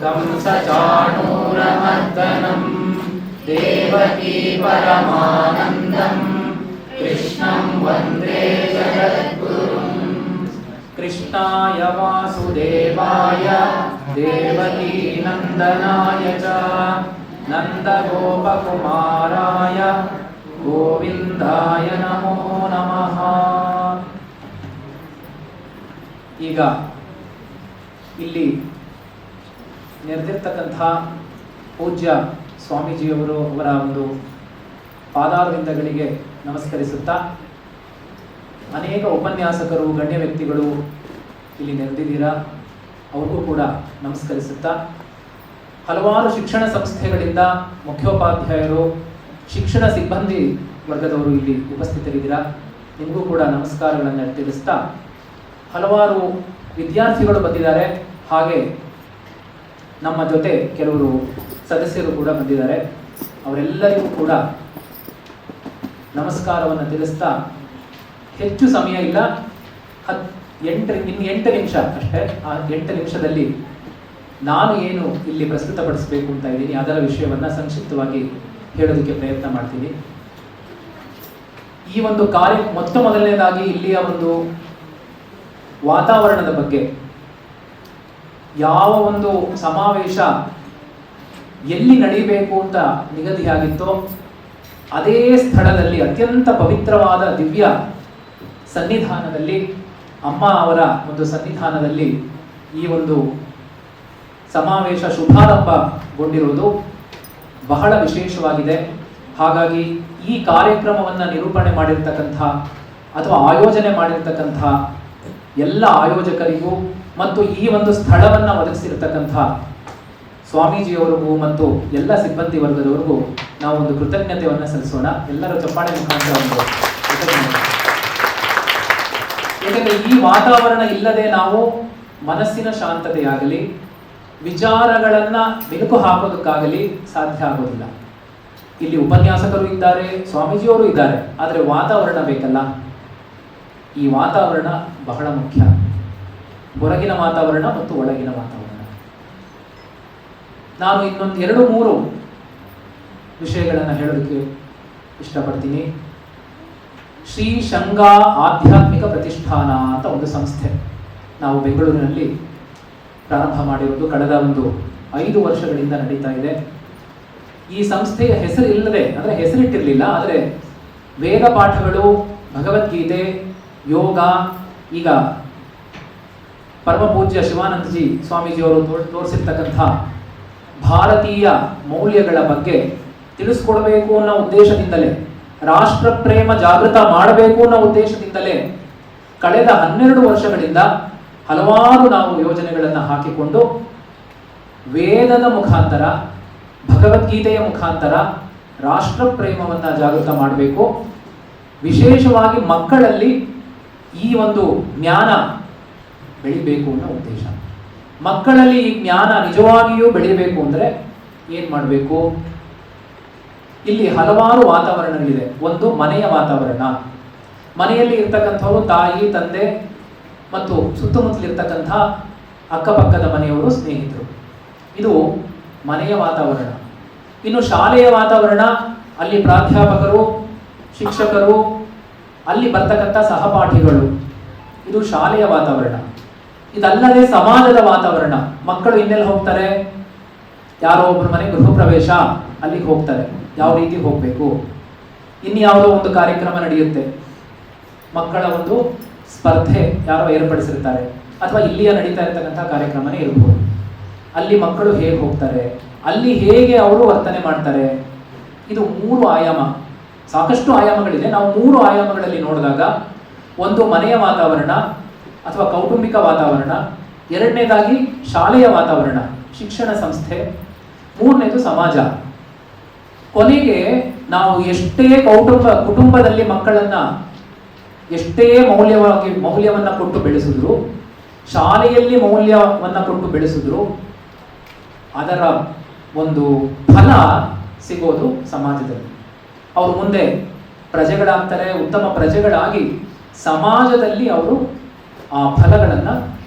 ಕಂಸಚಾಣೂರಮರ್ದನಂ ದೇವಕೀ ಪರಮಾನಂದಂ ಕೃಷ್ಣಂ ವಂದೇ ಜಗದ್ಗುರುಂ. ಕೃಷ್ಣಾಯ ವಾಸುದೇವಾಯ ದೇವಕೀ ನಂದನಾಯ ಚ ನಂದಗೋಪಕುಮಾರಾಯ ಗೋವಿಂದಾಯ ನಮೋ ನಮಃ. ಈಗ ಇಲ್ಲಿ ನೆರೆದಿರ್ತಕ್ಕಂಥ ಪೂಜ್ಯ ಸ್ವಾಮೀಜಿಯವರು ಅವರ ಒಂದು ಪಾದಾರವಿಂದಗಳಿಗೆ ನಮಸ್ಕರಿಸುತ್ತಾ, ಅನೇಕ ಉಪನ್ಯಾಸಕರು, ಗಣ್ಯ ವ್ಯಕ್ತಿಗಳು ಇಲ್ಲಿ ನೆರೆದಿದ್ದೀರಾ, ಅವ್ರಿಗೂ ಕೂಡ ನಮಸ್ಕರಿಸುತ್ತಾ, ಹಲವಾರು ಶಿಕ್ಷಣ ಸಂಸ್ಥೆಗಳಿಂದ ಮುಖ್ಯೋಪಾಧ್ಯಾಯರು, ಶಿಕ್ಷಣ ಸಿಬ್ಬಂದಿ ವರ್ಗದವರು ಇಲ್ಲಿ ಉಪಸ್ಥಿತರಿದ್ದೀರಾ, ನಿಮಗೂ ಕೂಡ ನಮಸ್ಕಾರಗಳನ್ನು ತಿಳಿಸ್ತಾ, ಹಲವಾರು ವಿದ್ಯಾರ್ಥಿಗಳು ಬಂದಿದ್ದಾರೆ, ಹಾಗೆ ನಮ್ಮ ಜೊತೆ ಕೆಲವರು ಸದಸ್ಯರು ಕೂಡ ಬಂದಿದ್ದಾರೆ. ಅವರೆಲ್ಲರಿಗೂ ಕೂಡ ನಮಸ್ಕಾರವನ್ನು ತಿಳಿಸ್ತಾ, ಹೆಚ್ಚು ಸಮಯ ಇಲ್ಲ, 8 ನಿಮಿಷ ಅಷ್ಟೇ. ಆ 8 ನಿಮಿಷದಲ್ಲಿ ನಾನು ಏನು ಇಲ್ಲಿ ಪ್ರಸ್ತುತಪಡಿಸಬೇಕು ಅಂತ ಇದ್ದೀನಿ ಅದರ ವಿಷಯವನ್ನು ಸಂಕ್ಷಿಪ್ತವಾಗಿ ಹೇಳೋದಕ್ಕೆ ಪ್ರಯತ್ನ ಮಾಡ್ತೀನಿ. ಈ ಒಂದು ಕಾರ್ಯ ಮೊದಲನೇದಾಗಿ ಇಲ್ಲಿಯ ಒಂದು ವಾತಾವರಣದ ಬಗ್ಗೆ, ಯಾವ ಒಂದು ಸಮಾವೇಶ ಎಲ್ಲಿ ನಡೀಬೇಕು ಅಂತ ನಿಗದಿಯಾಗಿತ್ತೋ ಅದೇ ಸ್ಥಳದಲ್ಲಿ, ಅತ್ಯಂತ ಪವಿತ್ರವಾದ ದಿವ್ಯ ಸನ್ನಿಧಾನದಲ್ಲಿ, ಅಮ್ಮ ಅವರ ಒಂದು ಸನ್ನಿಧಾನದಲ್ಲಿ ಈ ಒಂದು ಸಮಾವೇಶ ಶುಭಾರಂಭಗೊಂಡಿರುವುದು ಬಹಳ ವಿಶೇಷವಾಗಿದೆ. ಹಾಗಾಗಿ ಈ ಕಾರ್ಯಕ್ರಮವನ್ನು ನಿರೂಪಣೆ ಮಾಡಿರ್ತಕ್ಕಂಥ ಅಥವಾ ಆಯೋಜನೆ ಮಾಡಿರ್ತಕ್ಕಂಥ ಎಲ್ಲ ಆಯೋಜಕರಿಗೂ ಮತ್ತು ಈ ಒಂದು ಸ್ಥಳವನ್ನು ಒದಗಿಸಿರ್ತಕ್ಕಂಥ ಸ್ವಾಮೀಜಿಯವರಿಗೂ ಮತ್ತು ಎಲ್ಲ ಸಿಬ್ಬಂದಿ ವರ್ಗದವರಿಗೂ ನಾವು ಒಂದು ಕೃತಜ್ಞತೆಯನ್ನು ಸಲ್ಲಿಸೋಣ. ಎಲ್ಲರೂ ಚಪ್ಪಾಳೆ ಮುಖಾಂತರ ಒಂದು ಕೃತಜ್ಞತೆ. ಏಕೆಂದರೆ ಈ ವಾತಾವರಣ ಇಲ್ಲದೆ ನಾವು ಮನಸ್ಸಿನ ಶಾಂತತೆಯಾಗಲಿ, ವಿಚಾರಗಳನ್ನು ಮೆಲುಕು ಹಾಕೋದಕ್ಕಾಗಲಿ ಸಾಧ್ಯ ಆಗೋದಿಲ್ಲ. ಇಲ್ಲಿ ಉಪನ್ಯಾಸಕರು ಇದ್ದಾರೆ, ಸ್ವಾಮೀಜಿಯವರು ಇದ್ದಾರೆ, ಆದರೆ ವಾತಾವರಣ ಬೇಕಲ್ಲ. ಈ ವಾತಾವರಣ ಬಹಳ ಮುಖ್ಯ. ಹೊರಗಿನ ವಾತಾವರಣ ಮತ್ತು ಒಳಗಿನ ವಾತಾವರಣ. ನಾನು ಇನ್ನೊಂದು 2-3 ವಿಷಯಗಳನ್ನು ಹೇಳೋದಕ್ಕೆ ಇಷ್ಟಪಡ್ತೀನಿ. ಶ್ರೀ ಶಂಗಾ ಆಧ್ಯಾತ್ಮಿಕ ಪ್ರತಿಷ್ಠಾನ ಅಂತ ಒಂದು ಸಂಸ್ಥೆ ನಾವು ಬೆಂಗಳೂರಿನಲ್ಲಿ ಪ್ರಾರಂಭ ಮಾಡಿರೋದು ಕಳೆದ ಒಂದು 5 ವರ್ಷಗಳಿಂದ ನಡೀತಾ ಇದೆ. ಈ ಸಂಸ್ಥೆಯ ಹೆಸರು ಇಲ್ಲದೆ, ಅಂದರೆ ಹೆಸರಿಟ್ಟಿರಲಿಲ್ಲ, ಆದರೆ ವೇದ ಪಾಠಗಳು, ಭಗವದ್ಗೀತೆ, ಯೋಗ, ಈಗ ಪರಮ ಪೂಜ್ಯ ಶಿವಾನಂದಜಿ ಸ್ವಾಮೀಜಿಯವರು ತೋರಿಸಿರ್ತಕ್ಕಂಥ ಭಾರತೀಯ ಮೌಲ್ಯಗಳ ಬಗ್ಗೆ ತಿಳಿಸ್ಕೊಡ್ಬೇಕು ಅನ್ನೋ ಉದ್ದೇಶದಿಂದಲೇ, ರಾಷ್ಟ್ರ ಪ್ರೇಮ ಜಾಗೃತ ಮಾಡಬೇಕು ಅನ್ನೋ ಉದ್ದೇಶದಿಂದಲೇ ಕಳೆದ 12 ವರ್ಷಗಳಿಂದ ಹಲವಾರು ನಾವು ಯೋಜನೆಗಳನ್ನು ಹಾಕಿಕೊಂಡು ವೇದದ ಮುಖಾಂತರ, ಭಗವದ್ಗೀತೆಯ ಮುಖಾಂತರ ರಾಷ್ಟ್ರ ಪ್ರೇಮವನ್ನು ಜಾಗೃತ ಮಾಡಬೇಕು. ವಿಶೇಷವಾಗಿ ಮಕ್ಕಳಲ್ಲಿ ಈ ಒಂದು ಜ್ಞಾನ ಬೆಳಿಬೇಕು ಅನ್ನೋ ಉದ್ದೇಶ. ಮಕ್ಕಳಲ್ಲಿ ಈ ಜ್ಞಾನ ನಿಜವಾಗಿಯೂ ಬೆಳಿಬೇಕು ಅಂದರೆ ಏನು ಮಾಡಬೇಕು? ಇಲ್ಲಿ ಹಲವಾರು ವಾತಾವರಣಗಳಿದೆ. ಒಂದು ಮನೆಯ ವಾತಾವರಣ. ಮನೆಯಲ್ಲಿ ಇರ್ತಕ್ಕಂಥವರು ತಾಯಿ, ತಂದೆ ಮತ್ತು ಸುತ್ತಮುತ್ತಲಿರ್ತಕ್ಕಂಥ ಅಕ್ಕಪಕ್ಕದ ಮನೆಯವರು, ಸ್ನೇಹಿತರು. ಇದು ಮನೆಯ ವಾತಾವರಣ. ಇನ್ನು ಶಾಲೆಯ ವಾತಾವರಣ, ಅಲ್ಲಿ ಪ್ರಾಧ್ಯಾಪಕರು, ಶಿಕ್ಷಕರು, ಅಲ್ಲಿ ಬರ್ತಕ್ಕಂಥ ಸಹಪಾಠಿಗಳು, ಇದು ಶಾಲೆಯ ವಾತಾವರಣ. ಇದಲ್ಲದೆ ಸಮಾಜದ ವಾತಾವರಣ. ಮಕ್ಕಳು ಇನ್ನೆಲ್ಲಿ ಹೋಗ್ತಾರೆ? ಯಾರೋ ಒಬ್ಬರ ಮನೆ ಗೃಹ ಪ್ರವೇಶ, ಅಲ್ಲಿಗೆ ಹೋಗ್ತಾರೆ. ಯಾವ ರೀತಿ ಹೋಗಬೇಕು? ಇನ್ಯಾವುದೋ ಒಂದು ಕಾರ್ಯಕ್ರಮ ನಡೆಯುತ್ತೆ, ಮಕ್ಕಳ ಒಂದು ಸ್ಪರ್ಧೆ ಯಾರೋ ಏರ್ಪಡಿಸಿರ್ತಾರೆ, ಅಥವಾ ಇಲ್ಲಿಯ ನಡೀತಾ ಇರ್ತಕ್ಕಂಥ ಕಾರ್ಯಕ್ರಮನೇ ಇರ್ಬೋದು. ಅಲ್ಲಿ ಮಕ್ಕಳು ಹೇಗೆ ಹೋಗ್ತಾರೆ, ಅಲ್ಲಿ ಹೇಗೆ ಅವರು ವರ್ತನೆ ಮಾಡ್ತಾರೆ. ಇದು 3 ಆಯಾಮ. ಸಾಕಷ್ಟು ಆಯಾಮಗಳಿದೆ. ನಾವು 3 ಆಯಾಮಗಳಲ್ಲಿ ನೋಡಿದಾಗ, ಒಂದು ಮನೆಯ ವಾತಾವರಣ ಅಥವಾ ಕೌಟುಂಬಿಕ ವಾತಾವರಣ, ಎರಡನೇದಾಗಿ ಶಾಲೆಯ ವಾತಾವರಣ, ಶಿಕ್ಷಣ ಸಂಸ್ಥೆ, ಮೂರನೇದು ಸಮಾಜ. ಕೊನೆಗೆ ನಾವು ಎಷ್ಟೇ ಕುಟುಂಬದಲ್ಲಿ ಮಕ್ಕಳನ್ನ ಎಷ್ಟೇ ಮೌಲ್ಯವನ್ನ ಕೊಟ್ಟು ಬೆಳೆಸಿದ್ರು, ಶಾಲೆಯಲ್ಲಿ ಮೌಲ್ಯವನ್ನ ಕೊಟ್ಟು ಬೆಳೆಸಿದ್ರು, ಅದರ ಒಂದು ಫಲ ಸಿಗೋದು ಸಮಾಜದಲ್ಲಿ. ಅವರು ಮುಂದೆ ಪ್ರಜೆಗಳಾಗ್ತಾರೆ. ಉತ್ತಮ ಪ್ರಜೆಗಳಾಗಿ ಸಮಾಜದಲ್ಲಿ ಅವರು ಆ ಫಲಗಳನ್ನು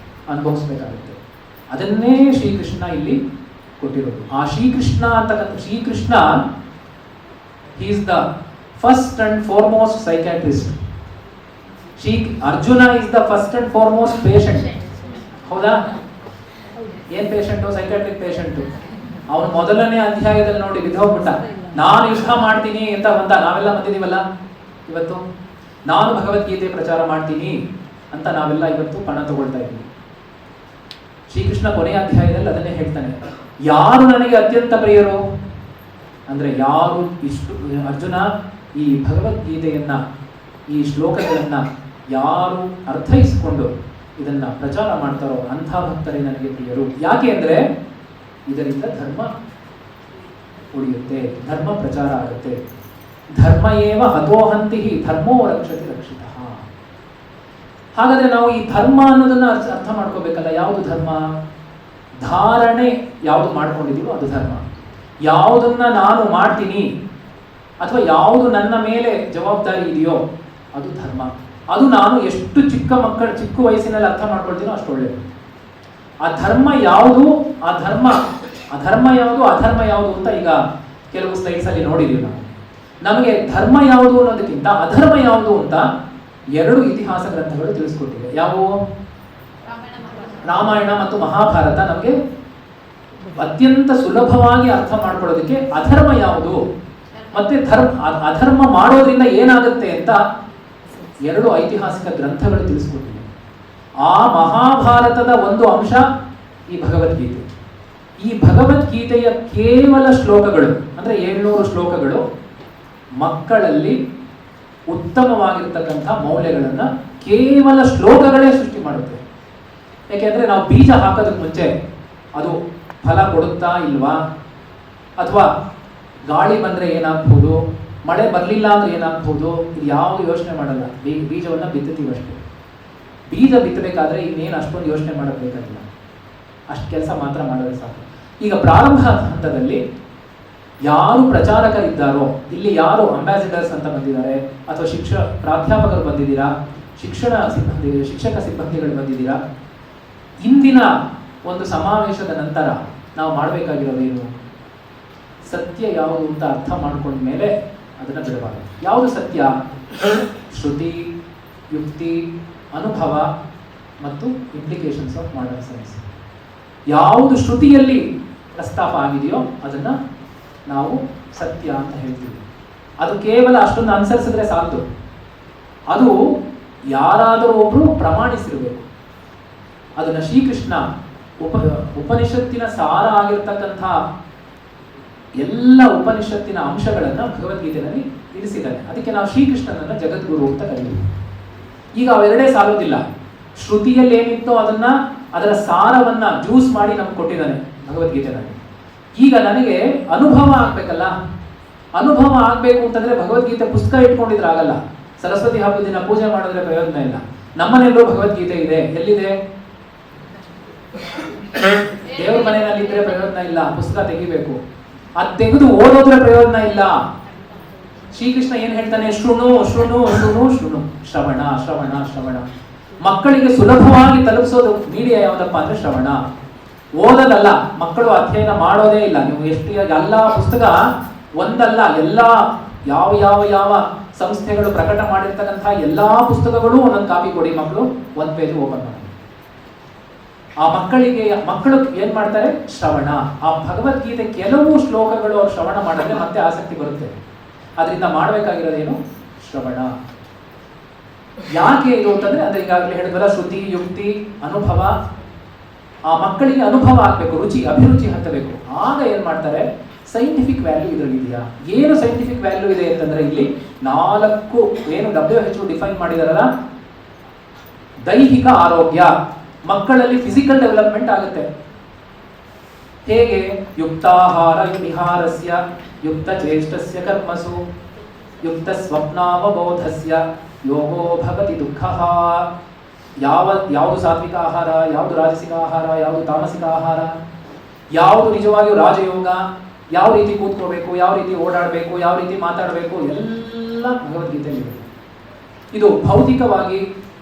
ಅನುಭವಿಸ್ಬೇಕಾಗುತ್ತೆ. ಅದನ್ನೇ ಶ್ರೀಕೃಷ್ಣ ಇಲ್ಲಿ ಕೊಟ್ಟಿರೋದು. ಆ ಶ್ರೀಕೃಷ್ಣ ಅಂತಕ್ಕಂಥ Srikrishna is the first and foremost psychiatrist. Arjuna is the first and foremost patient. ಹೌದಾ? ಏನ್ ಪೇಷಂಟು? Psychiatric patient. ಅವನು ಮೊದಲನೇ ಅಧ್ಯಾಯದಲ್ಲಿ ನೋಡಿ ಬಿದ್ದೋಗ್ಬಿಟ್ಟ. ನಾನು ಯುದ್ಧ ಮಾಡ್ತೀನಿ ಅಂತ ಬಂದ. ನಾವೆಲ್ಲ ಬಂದಿದೀವಲ್ಲ ಇವತ್ತು, ನಾನು ಭಗವದ್ಗೀತೆ ಪ್ರಚಾರ ಮಾಡ್ತೀನಿ ಅಂತ ನಾವೆಲ್ಲ ಇವತ್ತು ಪಣ ತಗೊಳ್ತಾ ಇದ್ದೀವಿ. ಶ್ರೀಕೃಷ್ಣ ಕೊನೆಯ ಅಧ್ಯಾಯದಲ್ಲಿ ಅದನ್ನೇ ಹೇಳ್ತಾನೆ, ಯಾರು ನನಗೆ ಅತ್ಯಂತ ಪ್ರಿಯರು ಅಂದ್ರೆ ಯಾರು ಇಷ್ಟು ಅರ್ಜುನ ಈ ಭಗವದ್ಗೀತೆಯನ್ನ, ಈ ಶ್ಲೋಕಗಳನ್ನ ಯಾರು ಅರ್ಥೈಸಿಕೊಂಡು ಇದನ್ನ ಪ್ರಚಾರ ಮಾಡ್ತಾರೋ ಅಂಥ ಭಕ್ತರೇ ನನಗೆ ಪ್ರಿಯರು. ಯಾಕೆ ಅಂದ್ರೆ ಇದರಿಂದ ಧರ್ಮ ಉಳಿಯುತ್ತೆ, ಧರ್ಮ ಪ್ರಚಾರ ಆಗುತ್ತೆ. ಧರ್ಮ ಏವ ಹತೋಹಂತಿ ಧರ್ಮೋ ರಕ್ಷತಿ ರಕ್ಷಿತ. ಹಾಗಾದ್ರೆ ನಾವು ಈ ಧರ್ಮ ಅನ್ನೋದನ್ನ ಅರ್ಥ ಮಾಡ್ಕೋಬೇಕಲ್ಲ. ಯಾವುದು ಧರ್ಮ? ಧಾರಣೆ ಯಾವುದು ಮಾಡ್ಕೊಂಡಿದೀವೋ ಅದು ಧರ್ಮ. ಯಾವುದನ್ನ ನಾನು ಮಾಡ್ತೀನಿ ಅಥವಾ ಯಾವುದು ನನ್ನ ಮೇಲೆ ಜವಾಬ್ದಾರಿ ಇದೆಯೋ ಅದು ಧರ್ಮ. ಅದು ನಾನು ಎಷ್ಟು ಚಿಕ್ಕ ವಯಸ್ಸಿನಲ್ಲಿ ಅರ್ಥ ಮಾಡ್ಕೊಳ್ತೀನೋ ಅಷ್ಟು ಒಳ್ಳೆಯದು. ಆ ಧರ್ಮ ಯಾವುದು, ಅಧರ್ಮ ಯಾವುದು, ಅಧರ್ಮ ಯಾವುದು ಅಂತ ಈಗ ಕೆಲವು ಸ್ಲೈಡ್ಸ್ ಅಲ್ಲಿ ನೋಡಿದೀವಿ ನಾವು. ನಮಗೆ ಧರ್ಮ ಯಾವುದು ಅನ್ನೋದಕ್ಕಿಂತ ಅಧರ್ಮ ಯಾವುದು ಅಂತ 2 ಇತಿಹಾಸ ಗ್ರಂಥಗಳು ತಿಳಿಸ್ಕೊಟ್ಟಿವೆ. ಯಾವುವು? ರಾಮಾಯಣ ಮತ್ತು ಮಹಾಭಾರತ ನಮಗೆ ಅತ್ಯಂತ ಸುಲಭವಾಗಿ ಅರ್ಥ ಮಾಡ್ಕೊಳ್ಳೋದಕ್ಕೆ ಅಧರ್ಮ ಯಾವುದು ಮತ್ತೆ ಅಧರ್ಮ ಮಾಡೋದ್ರಿಂದ ಏನಾಗುತ್ತೆ ಅಂತ 2 ಐತಿಹಾಸಿಕ ಗ್ರಂಥಗಳು ತಿಳಿಸ್ಕೊಟ್ಟಿವೆ. ಆ ಮಹಾಭಾರತದ ಒಂದು ಅಂಶ ಈ ಭಗವದ್ಗೀತೆ. ಈ ಭಗವದ್ಗೀತೆಯ ಕೇವಲ ಶ್ಲೋಕಗಳು ಅಂದ್ರೆ 700 ಶ್ಲೋಕಗಳು ಮಕ್ಕಳಲ್ಲಿ ಉತ್ತಮವಾಗಿರ್ತಕ್ಕಂಥ ಮೌಲ್ಯಗಳನ್ನ ಕೇವಲ ಶ್ಲೋಕಗಳೇ ಸೃಷ್ಟಿ ಮಾಡುತ್ತೆ. ಯಾಕೆಂದ್ರೆ ನಾವು ಬೀಜ ಹಾಕೋದಕ್ಕೆ ಮುಂಚೆ ಅದು ಫಲ ಕೊಡುತ್ತಾ ಇಲ್ವಾ, ಅಥವಾ ಗಾಳಿ ಬಂದ್ರೆ ಏನಾಗ್ಬೋದು, ಮಳೆ ಬರಲಿಲ್ಲ ಅಂದ್ರೆ ಏನಾಗ್ಬೋದು, ಇದು ಯಾವ ಯೋಚನೆ ಮಾಡಲ್ಲ. ಬೀಜವನ್ನ ಬಿತ್ತುತ್ತೀವಷ್ಟೇ. ಬೀಜ ಬಿತ್ತಬೇಕಾದ್ರೆ ಇನ್ನೇನು ಅಷ್ಟೊಂದು ಯೋಚನೆ ಮಾಡಬೇಕಾಗಿಲ್ಲ, ಅಷ್ಟು ಕೆಲಸ ಮಾತ್ರ ಮಾಡಿದ್ರೆ ಸಾಕು. ಈಗ ಪ್ರಾರಂಭ ಹಂತದಲ್ಲಿ ಯಾರು ಪ್ರಚಾರಕರಿದ್ದಾರೋ, ಇಲ್ಲಿ ಯಾರು ಅಂಬಾಸಿಡರ್ಸ್ ಅಂತ ಬಂದಿದ್ದಾರೆ ಅಥವಾ ಪ್ರಾಧ್ಯಾಪಕರು ಬಂದಿದ್ದೀರಾ, ಶಿಕ್ಷಕ ಸಿಬ್ಬಂದಿಗಳು ಬಂದಿದ್ದೀರಾ, ಇಂದಿನ ಒಂದು ಸಮಾವೇಶದ ನಂತರ ನಾವು ಮಾಡಬೇಕಾಗಿರೋದೇನು? ಸತ್ಯ ಯಾವುದು ಅಂತ ಅರ್ಥ ಮಾಡ್ಕೊಂಡ ಮೇಲೆ ಅದನ್ನ ಬಿಡಬಾರದು. ಯಾವುದು ಸತ್ಯ? ಶ್ರುತಿ, ಯುಕ್ತಿ, ಅನುಭವ ಮತ್ತು ಇಂಪ್ಲಿಕೇಶನ್ಸ್ ಆಫ್ ಮಾಡರ್ನ್ ಸೈನ್ಸ್. ಯಾವುದು ಶ್ರುತಿಯಲ್ಲಿ ಪ್ರಸ್ತಾಪ ಆಗಿದೆಯೋ ಅದನ್ನ ನಾವು ಸತ್ಯ ಅಂತ ಹೇಳ್ತೀವಿ. ಅದು ಕೇವಲ ಅಷ್ಟೊಂದು ಅನುಸರಿಸಿದ್ರೆ ಸಾಲದು, ಅದು ಯಾರಾದರೂ ಒಬ್ರು ಪ್ರಮಾಣಿಸಿರಬೇಕು. ಅದನ್ನ ಶ್ರೀಕೃಷ್ಣ ಉಪನಿಷತ್ತಿನ ಸಾರ ಆಗಿರ್ತಕ್ಕಂಥ ಎಲ್ಲ ಉಪನಿಷತ್ತಿನ ಅಂಶಗಳನ್ನ ಭಗವದ್ಗೀತೆಯಲ್ಲಿ ಇರಿಸಿದ್ದಾನೆ. ಅದಕ್ಕೆ ನಾವು ಶ್ರೀಕೃಷ್ಣನನ್ನ ಜಗದ್ಗುರು ಅಂತ ಕರೀತೀವಿ. ಈಗ ಅವೆರಡೇ ಸಾಲೋದಿಲ್ಲ. ಶ್ರುತಿಯಲ್ಲಿ ಏನಿತ್ತೋ ಅದರ ಸಾರವನ್ನ ಜ್ಯೂಸ್ ಮಾಡಿ ನಮ್ಗೆ ಕೊಟ್ಟಿದ್ದಾನೆ ಭಗವದ್ಗೀತೆನಲ್ಲಿ. ಈಗ ನನಗೆ ಅನುಭವ ಆಗ್ಬೇಕಲ್ಲ. ಅನುಭವ ಆಗ್ಬೇಕು ಅಂತಂದ್ರೆ ಭಗವದ್ಗೀತೆ ಪುಸ್ತಕ ಇಟ್ಕೊಂಡಿದ್ರೆ ಆಗಲ್ಲ. ಸರಸ್ವತಿ ಹಬ್ಬದ ದಿನ ಪೂಜೆ ಮಾಡಿದ್ರೆ ಪ್ರಯೋಜನ ಇಲ್ಲ. ನಮ್ಮನೆಲ್ಲೂ ಭಗವದ್ಗೀತೆ ಇದೆ. ಎಲ್ಲಿದೆ? ದೇವ್ರ ಮನೆಯಲ್ಲಿ ಇದ್ರೆ ಪ್ರಯೋಜನ ಇಲ್ಲ, ಪುಸ್ತಕ ತೆಗಿಬೇಕು. ಅದ್ ತೆಗೆದು ಓದೋದ್ರೆ ಪ್ರಯೋಜನ ಇಲ್ಲ. ಶ್ರೀಕೃಷ್ಣ ಏನ್ ಹೇಳ್ತಾನೆ? ಶೃಣು ಶೃಣು ಶೃಣು ಶೃಣು. ಶ್ರವಣ ಶ್ರವಣ ಶ್ರವಣ. ಮಕ್ಕಳಿಗೆ ಸುಲಭವಾಗಿ ತಲುಪಿಸೋದು ಮೀಡಿಯಾ ಯಾವ್ದಪ್ಪ ಅಂದ್ರೆ ಶ್ರವಣ. ಓದೋದಲ್ಲ. ಮಕ್ಕಳು ಅಧ್ಯಯನ ಮಾಡೋದೇ ಇಲ್ಲ. ನೀವು ಎಷ್ಟು ಎಲ್ಲ ಪುಸ್ತಕ ಒಂದಲ್ಲ, ಎಲ್ಲ ಯಾವ ಸಂಸ್ಥೆಗಳು ಪ್ರಕಟ ಮಾಡಿರ್ತಕ್ಕಂಥ ಎಲ್ಲಾ ಪುಸ್ತಕಗಳು ಒಂದೊಂದು ಕಾಪಿ ಕೊಡಿ, ಮಕ್ಕಳು 1 ಪೇಜ್ ಓಪನ್ ಮಾಡಿ. ಆ ಮಕ್ಕಳು ಏನ್ ಮಾಡ್ತಾರೆ? ಶ್ರವಣ. ಆ ಭಗವದ್ಗೀತೆ ಕೆಲವು ಶ್ಲೋಕಗಳು ಅವ್ರು ಶ್ರವಣ ಮಾಡಿದ್ರೆ ಮತ್ತೆ ಆಸಕ್ತಿ ಬರುತ್ತೆ. ಅದರಿಂದ ಮಾಡಬೇಕಾಗಿರೋದೇನು? ಶ್ರವಣ. ಯಾಕೆ ಇದು ಅಂತಂದ್ರೆ ಅಂದ್ರೆ ಈಗಾಗಲೇ ಹೇಳಿದ್ವಲ್ಲ, ಶ್ರುತಿ, ಯುಕ್ತಿ, ಅನುಭವ. ಆ ಮಕ್ಕಳಿಗೆ ಅನುಭವ ಆಗ್ಬೇಕು, ಅಭಿರುಚಿ ಹತ್ತಬೇಕು. ಆಗ ಏನ್ ಮಾಡ್ತಾರೆ? ಸೈಂಟಿಫಿಕ್ ವ್ಯಾಲ್ಯೂ ಇದರಲ್ಲಿ ಇದೆಯಾ? ಏನು ಸೈಂಟಿಫಿಕ್ ವ್ಯಾಲ್ಯೂ ಇದೆ ಅಂತಂದ್ರೆ ಇಲ್ಲಿ 4 ಏನು WHO ಡಿಫೈನ್ ಮಾಡಿದಾರಲ್ಲ, ದೈಹಿಕ ಆರೋಗ್ಯ. ಮಕ್ಕಳಲ್ಲಿ ಫಿಸಿಕಲ್ ಡೆವಲಪ್ಮೆಂಟ್ ಆಗುತ್ತೆ. ಹೇಗೆ? ಯುಕ್ತಾಹಾರ ವಿಹಾರಸ್ಯ, ಯುಕ್ತ ಚೇಷ್ಟಸ್ಯ ಕರ್ಮಸು, ಯುಕ್ತ ಸ್ವಪ್ನಾವಬೋಧಸ್ಯ ಯೋಗೋ ಭವತಿ ದುಃಖಃ. ಯಾವುದು ಸಾತ್ವಿಕ ಆಹಾರ, ಯಾವುದು ರಾಜಸಿಕ ಆಹಾರ, ಯಾವುದು ತಾಮಸಿಕ ಆಹಾರ, ಯಾವುದು ನಿಜವಾಗಿಯೂ ರಾಜಯೋಗ, ಯಾವ ರೀತಿ ಕೂತ್ಕೋಬೇಕು, ಯಾವ ರೀತಿ ಓಡಾಡಬೇಕು, ಯಾವ ರೀತಿ ಮಾತಾಡಬೇಕು, ಎಲ್ಲ ಭಗವದ್ಗೀತೆಯಲ್ಲಿದೆ. ಇದು ಭೌತಿಕವಾಗಿ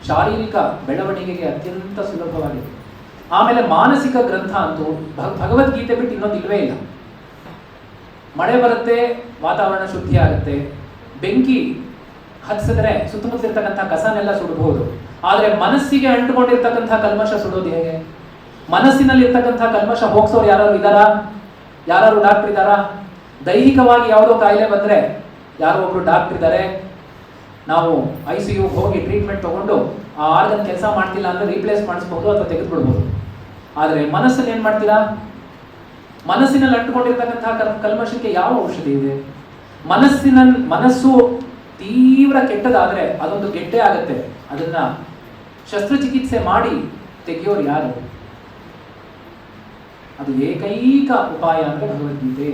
ಶಾರೀರಿಕ ಬೆಳವಣಿಗೆಗೆ ಅತ್ಯಂತ ಸುಲಭವಾಗಿದೆ. ಆಮೇಲೆ ಮಾನಸಿಕ ಗ್ರಂಥ ಅಂತೂ ಭಗವದ್ಗೀತೆ ಬಿಟ್ಟು ಇನ್ನೊಂದು ಇಲ್ವೇ ಇಲ್ಲ. ಮಳೆ ಬರುತ್ತೆ, ವಾತಾವರಣ ಶುದ್ಧಿ ಆಗುತ್ತೆ. ಬೆಂಕಿ ಹತ್ತಿಸಿದ್ರೆ ಸುತ್ತಮುತ್ತಲಿರ್ತಕ್ಕಂಥ ಕಸನೆಲ್ಲ ಸುಡಬಹುದು. ಆದರೆ ಮನಸ್ಸಿಗೆ ಅಂಟುಕೊಂಡಿರ್ತಕ್ಕಂಥ ಕಲ್ಮಶ ಸುಡೋದು ಹೇಗೆ? ಮನಸ್ಸಿನಲ್ಲಿ ಇರ್ತಕ್ಕಂಥ ಕಲ್ಮಶ ಹೋಗ್ಸೋರು ಯಾರು ಇದ್ದಾರಾ? ಯಾರು ಡಾಕ್ಟರ್ ಇದ್ದಾರಾ? ದೈಹಿಕವಾಗಿ ಯಾವುದೋ ಕಾಯಿಲೆ ಬಂದ್ರೆ ಯಾರೋ ಒಬ್ರು ಡಾಕ್ಟರ್ ಇದ್ದಾರೆ, ನಾವು ICU ಹೋಗಿ ಟ್ರೀಟ್ಮೆಂಟ್ ತಗೊಂಡು ಆ ಆರ್ಗನ್ ಕೆಲಸ ಮಾಡ್ತಿಲ್ಲ ಅಂದ್ರೆ ರೀಪ್ಲೇಸ್ ಮಾಡಿಸ್ಬಹುದು ಅಥವಾ ತೆಗೆದುಬಿಡ್ಬೋದು. ಆದರೆ ಮನಸ್ಸನ್ನು ಏನ್ ಮಾಡ್ತೀರಾ? ಮನಸ್ಸಿನಲ್ಲಿ ಅಂಟುಕೊಂಡಿರ್ತಕ್ಕಂಥ ಕಲ್ಮಶಕ್ಕೆ ಯಾವ ಔಷಧಿ ಇದೆ? ಮನಸ್ಸು ತೀವ್ರ ಕೆಟ್ಟದಾದ್ರೆ ಅದೊಂದು ಗೆಡ್ಡೆ ಆಗುತ್ತೆ. ಅದನ್ನ ಶಸ್ತ್ರಚಿಕಿತ್ಸೆ ಮಾಡಿ ತೆಗೆಯೋರು ಯಾರು? ಅದು ಏಕೈಕ ಉಪಾಯ ಅಂದ್ರೆ ಭಗವದ್ಗೀತೆ.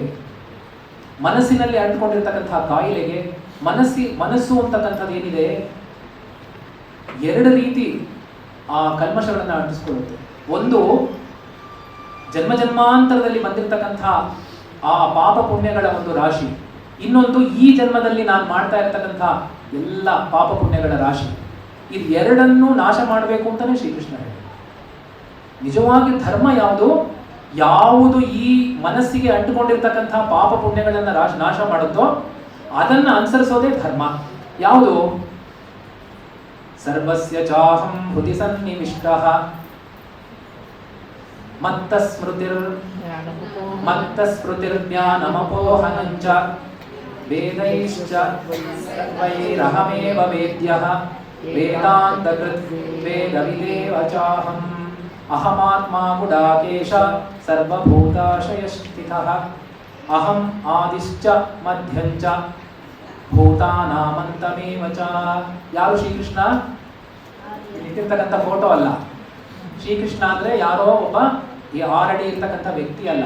ಮನಸ್ಸಿನಲ್ಲಿ ಅಂಟುಕೊಂಡಿರ್ತಕ್ಕಂತಹ ಕಾಯಿಲೆಗೆ ಮನಸ್ಸು ಅಂತಕ್ಕಂಥದ್ದು ಏನಿದೆ, ಎರಡು ರೀತಿ ಆ ಕಲ್ಮಶಗಳನ್ನ ಅಂಟಿಸ್ಕೊಳ್ಳುತ್ತೆ. ಒಂದು ಜನ್ಮ ಜನ್ಮಾಂತರದಲ್ಲಿ ಬಂದಿರತಕ್ಕಂಥ ಆ ಪಾಪ ಪುಣ್ಯಗಳ ಒಂದು ರಾಶಿ, ಇನ್ನೊಂದು ಈ ಜನ್ಮದಲ್ಲಿ ನಾನು ಮಾಡ್ತಾ ಇರ್ತಕ್ಕಂಥ ಎಲ್ಲ ಪಾಪ ಪುಣ್ಯಗಳ ರಾಶಿ. ಇದು ಎರಡನ್ನೂ ನಾಶ ಮಾಡಬೇಕು ಅಂತಾನೆ ಶ್ರೀಕೃಷ್ಣ ಹೇಳಿ. ನಿಜವಾಗಿ ಧರ್ಮ ಯಾವುದು ಈ ಮನಸ್ಸಿಗೆ ಅಂಟುಕೊಂಡಿರ್ತಕ್ಕಂಥ ಪಾಪ ಪುಣ್ಯಗಳನ್ನ ನಾಶ ಮಾಡುತ್ತೋ ಅದನ್ನ ಅನುಸರಿಸೋದೇ ಧರ್ಮ. ಯಾವುದು? ಸರ್ವಸ್ಯ ಚಾಹಂ ಹೃದಿ ಸನ್ನಿವಿಷ್ಟಃ ಮತ್ತ ಸ್ಮೃತಿರ್ಜ್ಞಾನಮಪೋಹನಂಚ ವೇದೈಶ್ಚ ಸರ್ವೈರಹಮೇವ ವೇದ್ಯಃ ವೇದಾಂತಕೃತ್ ವೇದವಿದೇವ ಚಾಹಂ ಅಹಮಾತ್ಮಾ ಗುಡಾಕೇಶ ಸರ್ವಭೂತಾಶಯಸ್ಥಿತಃ ಅಹಂ ಆದಿಶ್ಚ ಮಧ್ಯಂಚ ಭೂತಾನಾಮಂತಮೇವ ಚ. ಯಾರು ಶ್ರೀಕೃಷ್ಣ? ಇಟ್ಟಿರ್ತಕ್ಕಂಥ ಫೋಟೋ ಅಲ್ಲ. ಶ್ರೀಕೃಷ್ಣ ಅಂದ್ರೆ ಯಾರೋ ಒಬ್ಬ ಈ ಆರಡಿ ಇರ್ತಕ್ಕಂಥ ವ್ಯಕ್ತಿ ಅಲ್ಲ.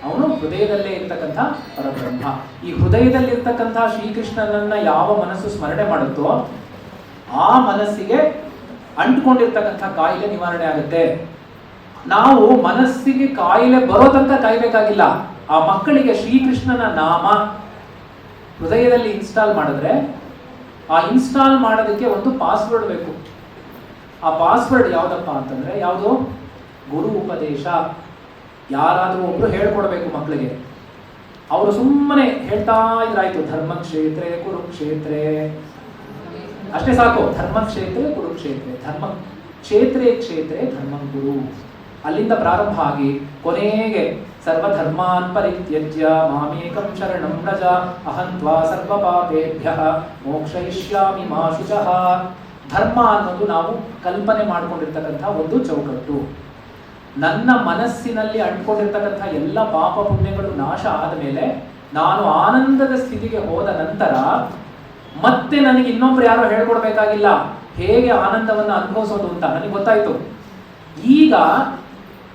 ಅವನು ಹೃದಯದಲ್ಲೇ ಇರ್ತಕ್ಕಂಥ ಪರಬ್ರಹ್ಮ. ಈ ಹೃದಯದಲ್ಲಿ ಇರ್ತಕ್ಕಂಥ ಶ್ರೀಕೃಷ್ಣನನ್ನ ಯಾವ ಮನಸ್ಸು ಸ್ಮರಣೆ ಮಾಡುತ್ತೋ ಆ ಮನಸ್ಸಿಗೆ ಅಂಟುಕೊಂಡಿರ್ತಕ್ಕಂಥ ಕಾಯಿಲೆ ನಿವಾರಣೆ ಆಗುತ್ತೆ. ನಾವು ಮನಸ್ಸಿಗೆ ಕಾಯಿಲೆ ಬರೋ ತನಕ ಕಾಯ್ಬೇಕಾಗಿಲ್ಲ. ಆ ಮಕ್ಕಳಿಗೆ ಶ್ರೀಕೃಷ್ಣನ ನಾಮ ಹೃದಯದಲ್ಲಿ ಇನ್ಸ್ಟಾಲ್ ಮಾಡಿದ್ರೆ ಆ ಇನ್ಸ್ಟಾಲ್ ಮಾಡೋದಕ್ಕೆ ಒಂದು ಪಾಸ್ವರ್ಡ್ ಬೇಕು. ಆ ಪಾಸ್ವರ್ಡ್ ಯಾವ್ದಪ್ಪ ಅಂತಂದ್ರೆ ಯಾವುದು? ಗುರು ಉಪದೇಶ. ಯಾರಾದರೂ ಒಬ್ರು ಹೇಳ್ಕೊಡ್ಬೇಕು ಮಕ್ಕಳಿಗೆ. ಅವರು ಸುಮ್ಮನೆ ಹೇಳ್ತಾ ಇದ್ರಾಯ್ತು, ಧರ್ಮಕ್ಷೇತ್ರೇ ಕುರುಕ್ಷೇತ್ರೇ, ಅಷ್ಟೇ ಸಾಕು. ಧರ್ಮಕ್ಷೇತ್ರೇ ಕುರುಕ್ಷೇತ್ರೇ, ಕ್ಷೇತ್ರೇ ಧರ್ಮಂ ಗುರು. ಅಲ್ಲಿಂದ ಪ್ರಾರಂಭ ಆಗಿ ಕೊನೆಗೆ ಸರ್ವಧರ್ಮಾನ್ ಪರಿತ್ಯಜ್ಯ ಮಾಮೇಕಂ ಶರಣಂ ವ್ರಜ ಅಹಂ ತ್ವಾ ಸರ್ವ ಪಾಪೇಭ್ಯಃ ಮೋಕ್ಷಯಿಷ್ಯಾಮಿ ಮಾ ಶುಚಃ. ಧರ್ಮ ಅನ್ನೋದು ನಾವು ಕಲ್ಪನೆ ಮಾಡಿಕೊಂಡಿರ್ತಕ್ಕಂಥ ಒಂದು ಚೌಕಟ್ಟು. ನನ್ನ ಮನಸ್ಸಿನಲ್ಲಿ ಅಂಟ್ಕೊಂಡಿರ್ತಕ್ಕಂಥ ಎಲ್ಲ ಪಾಪ ಪುಣ್ಯಗಳು ನಾಶ ಆದ ಮೇಲೆ ನಾನು ಆನಂದದ ಸ್ಥಿತಿಗೆ ಹೋದ ನಂತರ ಮತ್ತೆ ನನಗೆ ಇನ್ನೊಬ್ರು ಯಾರೋ ಹೇಳ್ಕೊಡ್ಬೇಕಾಗಿಲ್ಲ ಹೇಗೆ ಆನಂದವನ್ನು ಅನುಭವಿಸೋದು ಅಂತ. ನನಗೆ ಗೊತ್ತಾಯ್ತು. ಈಗ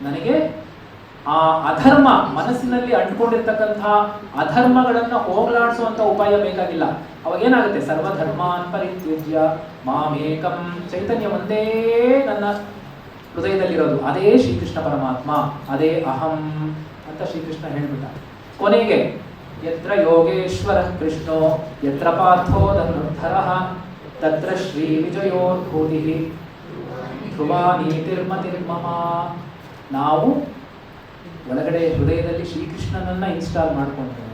ನನಗೆ ಆ ಅಧರ್ಮ, ಮನಸ್ಸಿನಲ್ಲಿ ಅಂಟ್ಕೊಂಡಿರ್ತಕ್ಕಂಥ ಅಧರ್ಮಗಳನ್ನ ಹೋಗಲಾಡಿಸುವಂತ ಉಪಾಯ ಬೇಕಾಗಿಲ್ಲ. ಅವಾಗ ಏನಾಗುತ್ತೆ? ಸರ್ವಧರ್ಮಾನ್ ಪರಿತ್ಯಜ್ಯ ಮಾಮೇಕಂ. ಚೈತನ್ಯ ಒಂದೇ ನನ್ನ ಹೃದಯದಲ್ಲಿರೋದು, ಅದೇ ಶ್ರೀಕೃಷ್ಣ ಪರಮಾತ್ಮ, ಅದೇ ಅಹಂ ಅಂತ ಶ್ರೀಕೃಷ್ಣ ಹೇಳ್ಬಿಟ್ಟ. ಕೊನೆಗೆ ಯತ್ರ ಯೋಗೇಶ್ವರ ಕೃಷ್ಣೋ ಯತ್ರ ಪಾರ್ಥೋ ಧನುರ್ಧರಃ ತತ್ರ ಶ್ರೀ ವಿಜಯೋರ್ಭೂತಿ ಧ್ರುವ ನೀತಿರ್ಮತಿರ್ಮಮ. ನಾವು ಒಳಗಡೆ ಹೃದಯದಲ್ಲಿ ಶ್ರೀಕೃಷ್ಣನನ್ನ ಇನ್ಸ್ಟಾಲ್ ಮಾಡ್ಕೊಂಡ್ರೆ,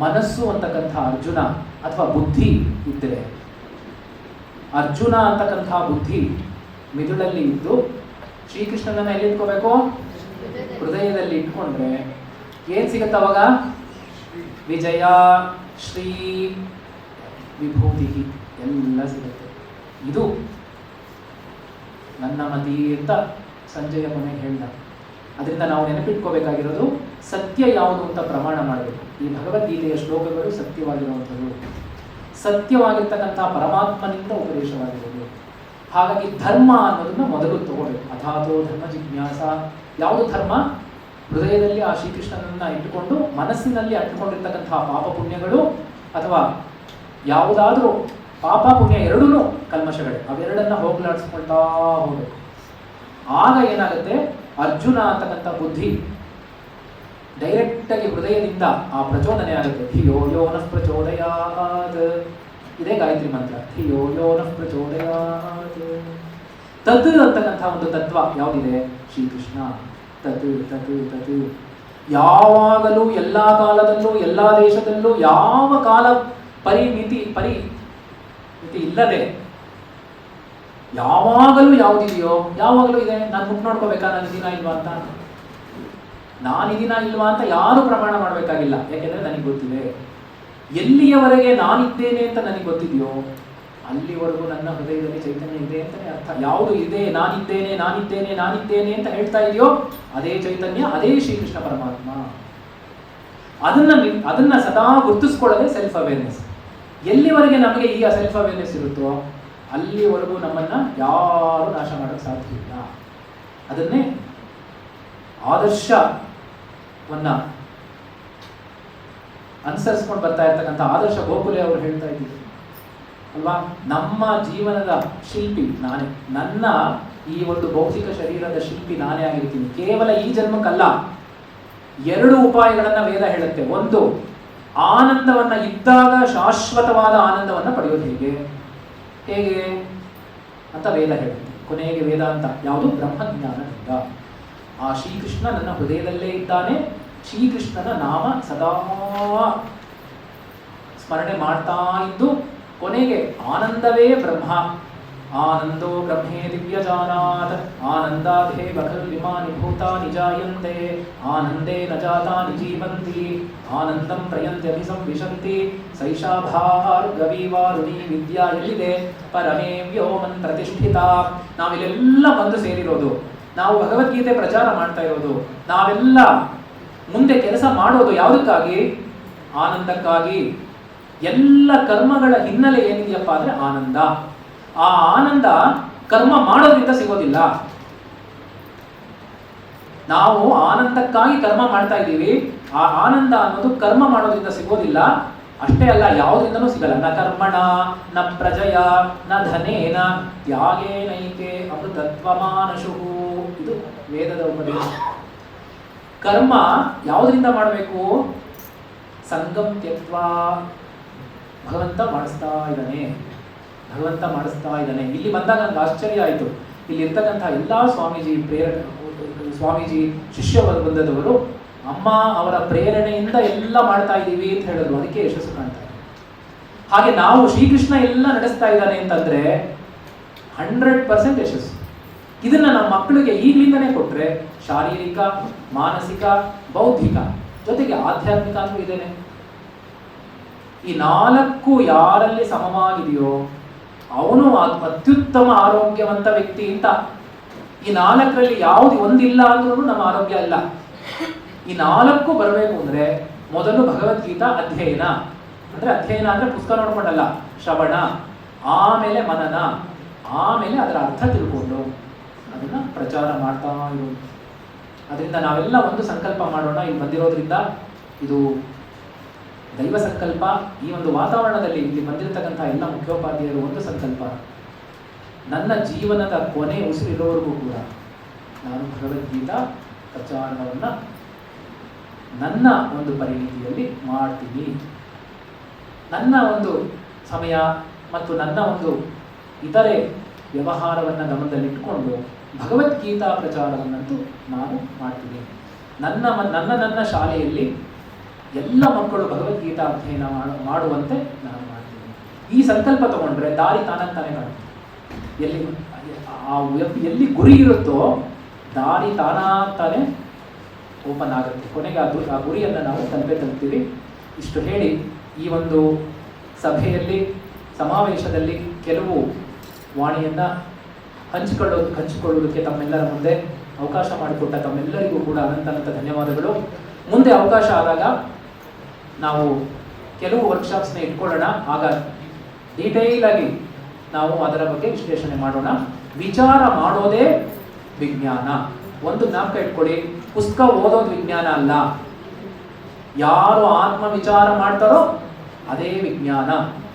ಮನಸ್ಸು ಅಂತಕ್ಕಂಥ ಅರ್ಜುನ ಅಥವಾ ಬುದ್ಧಿ ಇದ್ದರೆ, ಅರ್ಜುನ ಅಂತಕ್ಕಂಥ ಬುದ್ಧಿ ಮಿದುಳಲ್ಲಿ ಇದ್ದು ಶ್ರೀಕೃಷ್ಣನನ್ನ ಎಲ್ಲಿ ಇಟ್ಕೋಬೇಕು? ಹೃದಯದಲ್ಲಿ ಇಟ್ಕೊಂಡ್ರೆ ಏನ್ ಸಿಗತ್ತ ಅವಾಗ? ವಿಜಯ, ಶ್ರೀ, ವಿಭೂತಿ ಎಲ್ಲ ಸಿಗುತ್ತೆ. ಇದು ನನ್ನ ಮತಿ ಅಂತ ಸಂಜಯ ಕೊನೆಗೆ ಹೇಳ್ದ. ಅದರಿಂದ ನಾವು ನೆನಪಿಟ್ಕೋಬೇಕಾಗಿರೋದು ಸತ್ಯ ಯಾವುದು ಅಂತ ಪ್ರಮಾಣ ಮಾಡಬೇಕು. ಈ ಭಗವದ್ಗೀತೆಯ ಶ್ಲೋಕಗಳು ಸತ್ಯವಾಗಿರುವಂಥದ್ದು, ಸತ್ಯವಾಗಿರ್ತಕ್ಕಂಥ ಪರಮಾತ್ಮನಿಂದ ಉಪದೇಶವಾಗಿರೋದು. ಹಾಗಾಗಿ ಧರ್ಮ ಅನ್ನೋದನ್ನ ಮೊದಲು ತಗೋಬೇಕು. ಅಥಾತೋ ಧರ್ಮ ಜಿಜ್ಞಾಸ. ಯಾವುದು ಧರ್ಮ? ಹೃದಯದಲ್ಲಿ ಆ ಶ್ರೀಕೃಷ್ಣನನ್ನ ಇಟ್ಟುಕೊಂಡು ಮನಸ್ಸಿನಲ್ಲಿ ಅಂಟಿಕೊಂಡಿರ್ತಕ್ಕಂತಹ ಪಾಪ ಪುಣ್ಯಗಳು ಅಥವಾ ಯಾವುದಾದ್ರೂ ಪಾಪ ಪುಣ್ಯ ಎರಡೂ ಕಲ್ಮಶಗಳೇ, ಅವೆರಡನ್ನ ಹೋಗ್ಲಾಡಿಸ್ಕೊಳ್ತಾ ಹೋಗಬೇಕು. ಆಗ ಏನಾಗುತ್ತೆ? ಅರ್ಜುನ ಅಂತಕ್ಕಂಥ ಬುದ್ಧಿ ಡೈರೆಕ್ಟ್ ಆಗಿ ಹೃದಯದಿಂದ ಆ ಪ್ರಚೋದನೆ ಆಗುತ್ತೆ. ಧಿಯೋ ಯೋ ನಃ ಪ್ರಚೋದಯಾತ್. ಇದೇ ಗಾಯತ್ರಿ ಮಂತ್ರ. ಧಿಯೋ ಯೋ ನಃ ಪ್ರಚೋದಯಾತ್. ತತ್ ಅಂತಕ್ಕಂಥ ಒಂದು ತತ್ವ ಯಾವುದಿದೆ? ಶ್ರೀಕೃಷ್ಣ. ತತ್ ತತ್ ತತ್. ಯಾವಾಗಲೂ ಎಲ್ಲ ಕಾಲದಲ್ಲೂ ಎಲ್ಲ ದೇಶದಲ್ಲೂ ಯಾವ ಕಾಲ ಪರಿಮಿತಿ ಇಲ್ಲದೆ ಯಾವಾಗಲೂ ಯಾವುದಿದೆಯೋ ಯಾವಾಗಲೂ ಇದೆ. ನಾನು ಮುಟ್ಟು ನೋಡ್ಕೋಬೇಕಾ ನಾನಿದ್ದೀನ ಇಲ್ವಾ ಅಂತ? ನಾನಿದ್ದೀನ ಇಲ್ವಾ ಅಂತ ಯಾರು ಪ್ರಮಾಣ ಮಾಡಬೇಕಾಗಿಲ್ಲ. ಯಾಕೆಂದ್ರೆ ನನಗೆ ಗೊತ್ತಿದೆ. ಎಲ್ಲಿಯವರೆಗೆ ನಾನಿದ್ದೇನೆ ಅಂತ ನನಗೆ ಗೊತ್ತಿದೆಯೋ ಅಲ್ಲಿವರೆಗೂ ನನ್ನ ಹೃದಯದಲ್ಲಿ ಚೈತನ್ಯ ಇದೆ ಅಂತಲೇ ಅರ್ಥ. ಯಾವುದು ಇದೆ ನಾನಿದ್ದೇನೆ ನಾನಿದ್ದೇನೆ ನಾನಿದ್ದೇನೆ ಅಂತ ಹೇಳ್ತಾ ಇದೆಯೋ ಅದೇ ಚೈತನ್ಯ, ಅದೇ ಶ್ರೀಕೃಷ್ಣ ಪರಮಾತ್ಮ. ಅದನ್ನ ಸದಾ ಗುರುತಿಸ್ಕೊಳ್ಳೋದೇ ಸೆಲ್ಫ್ ಅವೇರ್ನೆಸ್. ಎಲ್ಲಿವರೆಗೆ ನಮಗೆ ಈ ಸೆಲ್ಫ್ ಅವೇರ್ನೆಸ್ ಇರುತ್ತೋ ಅಲ್ಲಿವರೆಗೂ ನಮ್ಮನ್ನ ಯಾರು ನಾಶ ಮಾಡೋಕ್ಕೆ ಸಾಧ್ಯ ಇಲ್ಲ. ಅದನ್ನೇ ಆದರ್ಶವನ್ನ ಅನುಸರಿಸ್ಕೊಂಡು ಬರ್ತಾ ಇರ್ತಕ್ಕಂಥ ಆದರ್ಶ ಗೋಖಲೆ ಅವರು ಹೇಳ್ತಾ ಇದ್ದೀವಿ ಅಲ್ವಾ? ನಮ್ಮ ಜೀವನದ ಶಿಲ್ಪಿ ನಾನೇ. ನನ್ನ ಈ ಒಂದು ಭೌತಿಕ ಶರೀರದ ಶಿಲ್ಪಿ ನಾನೇ ಆಗಿರ್ತೀನಿ. ಕೇವಲ ಈ ಜನ್ಮಕ್ಕಲ್ಲ. 2 ಉಪಾಯಗಳನ್ನ ವೇದ ಹೇಳುತ್ತೆ. ಒಂದು, ಆನಂದವನ್ನ ಇದ್ದಾಗ ಶಾಶ್ವತವಾದ ಆನಂದವನ್ನ ಪಡೆಯೋದು ಹೇಗೆ ಅಂತ ವೇದ ಹೇಳುತ್ತೆ. ಕೊನೆಗೆ ವೇದ ಅಂತ ಯಾವುದು? ಬ್ರಹ್ಮಜ್ಞಾನದಿಂದ. ಆ ಶ್ರೀಕೃಷ್ಣ ನನ್ನ ಹೃದಯದಲ್ಲೇ ಇದ್ದಾನೆ. ಶ್ರೀಕೃಷ್ಣನ ನಾಮ ಸದಾ ಸ್ಮರಣೆ ಮಾಡ್ತಾ ಇದ್ದು ಕೊನೆಗೆ ಆನಂದವೇ ಬ್ರಹ್ಮ. ಆನಂದೋ ಬ್ರಹ್ಮೇ ದಿವ್ಯಜಾನಾತ್ ಆನಂದಾಧೇ ಬಖಲ್ವಿಮಾನಿ ಭೂತಾನಿ ಜಾಯಂತೆ ಆನಂದೇ ನ ಜಾತಾನಿ ಜೀವಂತಿ ಆನಂದಂ ಪ್ರಯಂತ್ಯಭಿಸಂವಿಶಂತಿ ಸೈಷಾ ಭಾರ್ಗವಿ ವಾರುಣಿ ವಿದ್ಯಾ. ಎಲ್ಲಿದೆ? ಪರಮೇ ವ್ಯೋಮನ್ ಪ್ರತಿಷ್ಠಿತ. ನಾವಿಲ್ಲೆಲ್ಲ ಬಂದು ಸೇರಿರೋದು, ನಾವು ಭಗವದ್ಗೀತೆ ಪ್ರಚಾರ ಮಾಡ್ತಾ ಇರೋದು, ನಾವೆಲ್ಲ ಮುಂದೆ ಕೆಲಸ ಮಾಡೋದು ಯಾವುದಕ್ಕಾಗಿ? ಆನಂದಕ್ಕಾಗಿ. ಎಲ್ಲ ಕರ್ಮಗಳ ಹಿನ್ನೆಲೆ ಏನಿದೆಯಪ್ಪ ಅಂದ್ರೆ ಆನಂದ. ಆ ಆನಂದ ಕರ್ಮ ಮಾಡೋದ್ರಿಂದ ಸಿಗೋದಿಲ್ಲ. ನಾವು ಆನಂದಕ್ಕಾಗಿ ಕರ್ಮ ಮಾಡ್ತಾ ಇದ್ದೀವಿ. ಆ ಆನಂದ ಅನ್ನೋದು ಕರ್ಮ ಮಾಡೋದ್ರಿಂದ ಸಿಗೋದಿಲ್ಲ. ಅಷ್ಟೇ ಅಲ್ಲ, ಯಾವುದರಿಂದನೂ ಸಿಗಲ್ಲ. ನ ಕರ್ಮಣ ನ ಪ್ರಜಯ ನ ಧನೇನ ತ್ಯಾಗೇನೈಕೆ ಅಮೃತತ್ವಮಾನಶು. ಇದು ವೇದದ ಉಪದೇಶ. ಕರ್ಮ ಯಾವುದರಿಂದ ಮಾಡಬೇಕು? ಸಂಗಂ ತ್ಯಕ್ವ. ಭಗವಂತ ಮಾಡಿಸ್ತಾ ಇದ್ದಾನೆ. ಇಲ್ಲಿ ಬಂದಾಗ ನನಗೆ ಆಶ್ಚರ್ಯ ಆಯಿತು. ಇಲ್ಲಿ ಇರ್ತಕ್ಕಂಥ ಎಲ್ಲ ಸ್ವಾಮೀಜಿ ಶಿಷ್ಯ ಬಂದದವರು ಅಮ್ಮ ಅವರ ಪ್ರೇರಣೆಯಿಂದ ಎಲ್ಲ ಮಾಡ್ತಾ ಇದ್ದೀವಿ ಅಂತ ಹೇಳಿದ್ರು. ಅದಕ್ಕೆ ಯಶಸ್ಸು ಕಾಣ್ತಾ ಇದೆ. ಹಾಗೆ ನಾವು ಶ್ರೀಕೃಷ್ಣ ಎಲ್ಲ ನಡೆಸ್ತಾ ಇದ್ದಾನೆ ಅಂತಂದ್ರೆ 100% ಯಶಸ್ಸು. ಇದನ್ನ ನಮ್ಮ ಮಕ್ಕಳಿಗೆ ಈಗಲಿಂದನೇ ಕೊಟ್ರೆ ಶಾರೀರಿಕ, ಮಾನಸಿಕ, ಬೌದ್ಧಿಕ ಜೊತೆಗೆ ಆಧ್ಯಾತ್ಮಿಕ ಅಂತೂ ಇದೇನೆ. ಈ 4 ಯಾರಲ್ಲಿ ಸಮವಾಗಿದೆಯೋ ಅವನು ಅತ್ಯುತ್ತಮ ಆರೋಗ್ಯವಂತ ವ್ಯಕ್ತಿ ಅಂತ. ಈ 4ರಲ್ಲಿ ಯಾವುದು ಒಂದಿಲ್ಲ ಅಂದ್ರೂ ನಮ್ಮ ಆರೋಗ್ಯ ಇಲ್ಲ. ಈ 4 ಬರಬೇಕು ಅಂದ್ರೆ ಮೊದಲು ಭಗವದ್ಗೀತಾ ಅಧ್ಯಯನ. ಅಧ್ಯಯನ ಅಂದ್ರೆ ಪುಸ್ತಕ ನೋಡ್ಕೊಂಡಲ್ಲ, ಶ್ರವಣ, ಆಮೇಲೆ ಮನನ, ಆಮೇಲೆ ಅದರ ಅರ್ಥ ತಿಳ್ಕೊಂಡು ಅದನ್ನ ಪ್ರಚಾರ ಮಾಡ್ತಾ ಇರೋದು. ಅದರಿಂದ ನಾವೆಲ್ಲ ಒಂದು ಸಂಕಲ್ಪ ಮಾಡೋಣ. ಇಲ್ಲಿ ಬಂದಿರೋದ್ರಿಂದ ಇದು ದೈವ ಸಂಕಲ್ಪ. ಈ ಒಂದು ವಾತಾವರಣದಲ್ಲಿ ಇಲ್ಲಿ ಬಂದಿರತಕ್ಕಂಥ ಎಲ್ಲ ಮುಖ್ಯೋಪಾಧ್ಯಾಯರು ಒಂದು ಸಂಕಲ್ಪ, ನನ್ನ ಜೀವನದ ಕೊನೆ ಉಸಿರಿರೋವರೆಗೂ ಕೂಡ ನಾನು ಭಗವದ್ಗೀತಾ ಪ್ರಚಾರವನ್ನು ನನ್ನ ಒಂದು ಪರಿಣಿತಿಯಲ್ಲಿ ಮಾಡ್ತೀನಿ. ನನ್ನ ಒಂದು ಸಮಯ ಮತ್ತು ನನ್ನ ಒಂದು ಇತರೆ ವ್ಯವಹಾರವನ್ನು ಗಮನದಲ್ಲಿಟ್ಟುಕೊಂಡು ಭಗವದ್ಗೀತಾ ಪ್ರಚಾರವನ್ನಂತೂ ನಾನು ಮಾಡ್ತೀನಿ. ನನ್ನ ಶಾಲೆಯಲ್ಲಿ ಎಲ್ಲ ಮಕ್ಕಳು ಭಗವದ್ಗೀತಾ ಅಧ್ಯಯನ ಮಾಡುವಂತೆ ನಾನು ಮಾಡ್ತೀನಿ. ಈ ಸಂಕಲ್ಪ ತಗೊಂಡ್ರೆ ದಾರಿ ತಾನಾಗ್ತಾನೆ ಕಾಣುತ್ತೆ. ಎಲ್ಲಿ ಗುರಿ ಇರುತ್ತೋ ದಾರಿ ತಾನಾಗ್ತಾನೆ ಓಪನ್ ಆಗುತ್ತೆ. ಕೊನೆಗೆ ಆ ಗುರಿಯನ್ನು ನಾವು ತಲುಪ್ತೀವಿ. ಇಷ್ಟು ಹೇಳಿ ಈ ಒಂದು ಸಭೆಯಲ್ಲಿ ಸಮಾವೇಶದಲ್ಲಿ ಕೆಲವು ವಾಣಿಯನ್ನು ಹಂಚಿಕೊಳ್ಳುವುದಕ್ಕೆ ತಮ್ಮೆಲ್ಲರ ಮುಂದೆ ಅವಕಾಶ ಮಾಡಿಕೊಟ್ಟ ತಮ್ಮೆಲ್ಲರಿಗೂ ಕೂಡ ಅನಂತ ಧನ್ಯವಾದಗಳು. ಮುಂದೆ ಅವಕಾಶ ಆದಾಗ ನಾವು ಕೆಲವು ವರ್ಕ್ಶಾಪ್ಸ್ನ ಇಟ್ಕೊಳ್ಳೋಣ. ಆಗ ಡೀಟೇಲ್ ಆಗಿ ನಾವು ಅದರ ಬಗ್ಗೆ ವಿಶ್ಲೇಷಣೆ ಮಾಡೋಣ. ವಿಚಾರ ಮಾಡೋದೇ ವಿಜ್ಞಾನ. ಒಂದು ಜ್ಞಾಪಕ ಇಟ್ಕೊಳ್ಳಿ, ಪುಸ್ತಕ ಓದೋದು ವಿಜ್ಞಾನ ಅಲ್ಲ. ಯಾರು ಆತ್ಮ ವಿಚಾರ ಮಾಡ್ತಾರೋ ಅದೇ ವಿಜ್ಞಾನ.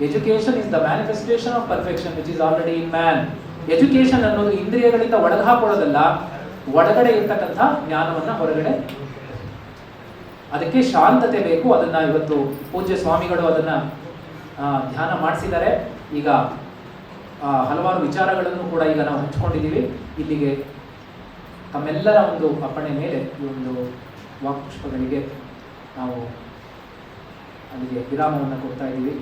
Education is the manifestation of perfection which is already in man. Education ಅನ್ನೋದು ಇಂದ್ರಿಯಗಳಿಂದ ಒಳಗೆ ಹಾಕೊಳ್ಳೋದಲ್ಲ, ಒಳಗಡೆ ಇರ್ತಕ್ಕಂಥ ಜ್ಞಾನವನ್ನ ಹೊರಗಡೆ. ಅದಕ್ಕೆ ಶಾಂತತೆ ಬೇಕು. ಅದನ್ನ ಇವತ್ತು ಪೂಜ್ಯ ಸ್ವಾಮಿಗಳು ಅದನ್ನ ಧ್ಯಾನ ಮಾಡಿಸಿದ್ದಾರೆ. ಈಗ ಹಲವಾರು ವಿಚಾರಗಳನ್ನು ಕೂಡ ಈಗ ನಾವು ಹಂಚ್ಕೊಂಡಿದ್ದೀವಿ. ಇಲ್ಲಿಗೆ ತಮ್ಮೆಲ್ಲರ ಒಂದು ಅಪ್ಪಣೆ ಮೇಲೆ ಈ ಒಂದು ವಾಕ್ಪುಷ್ಪಗಳಿಗೆ ನಾವು ಅಲ್ಲಿಗೆ ವಿರಾಮವನ್ನು ಕೊಡ್ತಾ ಇದ್ದೀವಿ.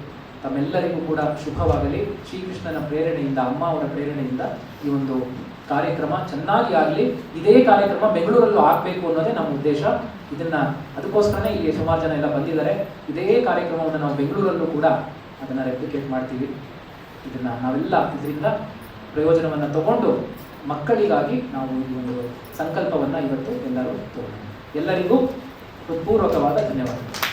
ತಮ್ಮೆಲ್ಲರಿಗೂ ಕೂಡ ಶುಭವಾಗಲಿ. ಶ್ರೀಕೃಷ್ಣನ ಪ್ರೇರಣೆಯಿಂದ, ಅಮ್ಮ ಅವರ ಪ್ರೇರಣೆಯಿಂದ ಈ ಒಂದು ಕಾರ್ಯಕ್ರಮ ಚೆನ್ನಾಗಿ ಆಗಲಿ. ಇದೇ ಕಾರ್ಯಕ್ರಮ ಬೆಂಗಳೂರಲ್ಲೂ ಆಗಬೇಕು ಅನ್ನೋದೇ ನಮ್ಮ ಉದ್ದೇಶ. ಅದಕ್ಕೋಸ್ಕರನೇ ಇಲ್ಲಿ ಸುಮಾರು ಜನ ಎಲ್ಲ ಬಂದಿದ್ದಾರೆ. ಇದೇ ಕಾರ್ಯಕ್ರಮವನ್ನು ನಾವು ಬೆಂಗಳೂರಲ್ಲೂ ಕೂಡ ಅದನ್ನು ರೆಪ್ಲಿಕೇಟ್ ಮಾಡ್ತೀವಿ. ನಾವೆಲ್ಲ ಇದರಿಂದ ಪ್ರಯೋಜನವನ್ನು ತಗೊಂಡು ಮಕ್ಕಳಿಗಾಗಿ ನಾವು ಈ ಒಂದು ಸಂಕಲ್ಪವನ್ನು ಇವತ್ತು ಎಲ್ಲರೂ ತಗೊಂಡು ಎಲ್ಲರಿಗೂ ಹೃತ್ಪೂರ್ವಕವಾದ ಧನ್ಯವಾದಗಳು.